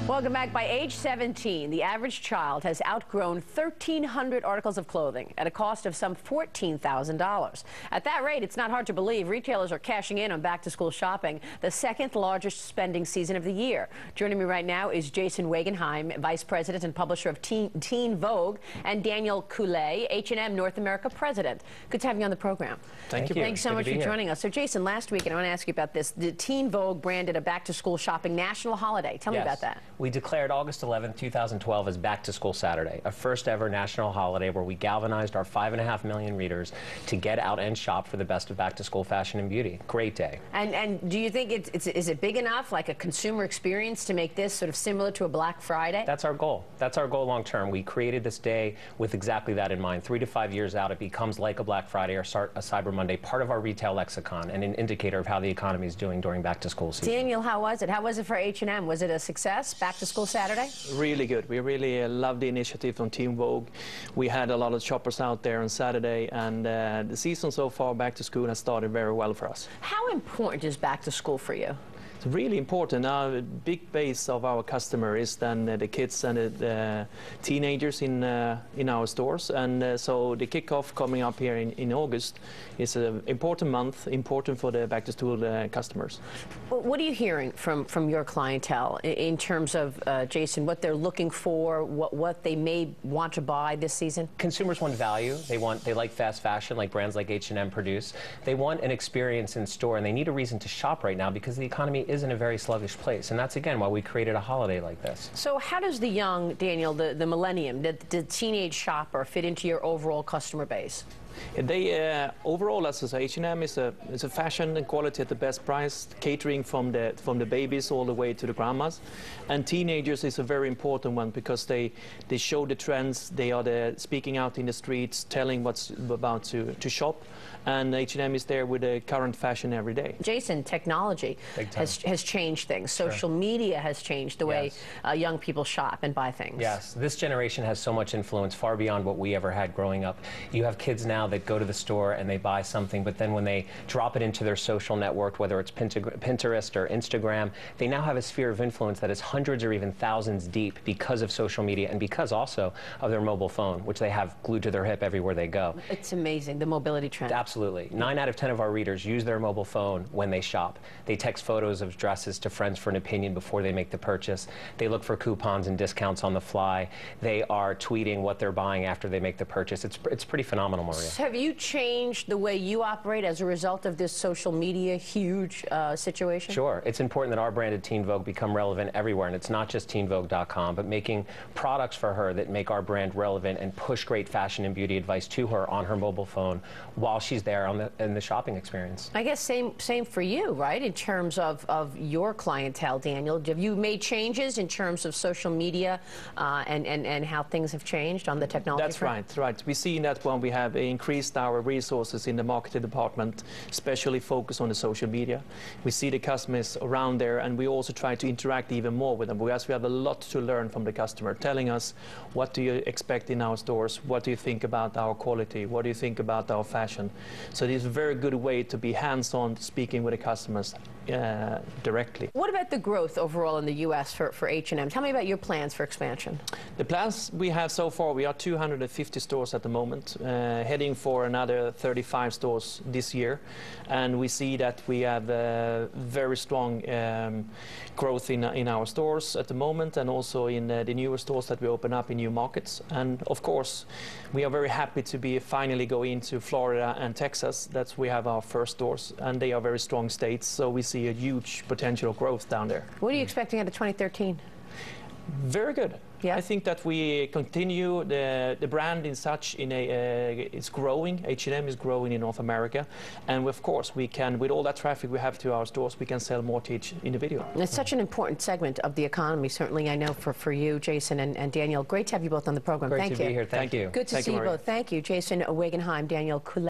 Welcome back. By age 17, the average child has outgrown 1,300 articles of clothing at a cost of some $14,000. At that rate, it's not hard to believe retailers are cashing in on back-to-school shopping, the second largest spending season of the year. Joining me right now is Jason Wagenheim, Vice President and publisher of Teen Vogue, and Daniel Coulet, H&M North America President. Good to have you on the program. Thank you. Thanks so much for joining us. So, Jason, last week, and I want to ask you about this, the Teen Vogue branded a back-to-school shopping national holiday. Tell me about that. We declared August 11, 2012 as Back to School Saturday, a first ever national holiday where we galvanized our 5.5 million readers to get out and shop for the best of back to school fashion and beauty. Great day. And do you think is it big enough, like a consumer experience, to make this sort of similar to a Black Friday? That's our goal. That's our goal long term. We created this day with exactly that in mind. 3 to 5 years out, it becomes like a Black Friday or a Cyber Monday, part of our retail lexicon and an indicator of how the economy is doing during back to school season. Daniel, how was it? How was it for H&M? Was it a success, Back to School Saturday? Really good. We really loved the initiative from Teen Vogue. We had a lot of shoppers out there on Saturday, and the season so far, back to school, has started very well for us. How important is back to school for you? It's really important. Our big base of our customer is then the kids and the teenagers in our stores, and so the kickoff coming up here in August is an important month, important for the back to school customers. Well, what are you hearing from your clientele in terms of, Jason, what they're looking for, what they may want to buy this season? Consumers want value. They like fast fashion, like brands like H&M produce. They want an experience in store, and they need a reason to shop right now because the economy is in a very sluggish place, and that's again why we created a holiday like this. So how does the young, Daniel, the millennium, the teenage shopper fit into your overall customer base? They overall, as H&M is a fashion and quality at the best price, catering from the babies all the way to the grandmas, and teenagers is a very important one because they show the trends. They are speaking out in the streets, telling what's about to shop, and H&M is there with the current fashion every day. Jason, technology has changed things. Social media has changed the way young people shop and buy things. Yes, this generation has so much influence, far beyond what we ever had growing up. You have kids now that go to the store and they buy something, but then when they drop it into their social network, whether it's Pinterest or Instagram, they now have a sphere of influence that is hundreds or even thousands deep because of social media and because also of their mobile phone, which they have glued to their hip everywhere they go. It's amazing, the mobility trend. Absolutely. 9 out of 10 of our readers use their mobile phone when they shop. They text photos of dresses to friends for an opinion before they make the purchase. They look for coupons and discounts on the fly. They are tweeting what they're buying after they make the purchase. It's pretty phenomenal, Maria. Have you changed the way you operate as a result of this social media huge situation? Sure. It's important that our branded Teen Vogue become relevant everywhere, and it's not just teenvogue.com, but making products for her that make our brand relevant and push great fashion and beauty advice to her on her mobile phone while she's there in the shopping experience. I guess same for you, right? In terms of your clientele, Daniel, have you made changes in terms of social media and how things have changed on the technology front? That's right. We see that when we have increased our resources in the marketing department, especially focused on the social media. We see the customers around there, and we also try to interact even more with them because we have a lot to learn from the customer, telling us what do you expect in our stores, what do you think about our quality, what do you think about our fashion. So it is a very good way to be hands-on, speaking with the customers directly. What about the growth overall in the U.S. for H&M? Tell me about your plans for expansion. The plans we have so far, we are 250 stores at the moment, heading for another 35 stores this year, and we see that we have very strong growth in our stores at the moment, and also in the newer stores that we open up in new markets. And of course, we are very happy to be finally going into Florida and Texas. That's we have our first stores, and they are very strong states, so we see a huge potential growth down there. What are you expecting out of 2013? Very good. Yeah. I think that we continue the brand in such it's growing. H&M is growing in North America, and of course we can, with all that traffic we have to our stores, we can sell more to each individual. It's such an important segment of the economy, certainly I know for you, Jason and Daniel. Great to have you both on the program. Great to be here. Thank you. Good to see you both. Thank you, Jason Wagenheim, Daniel Coulet.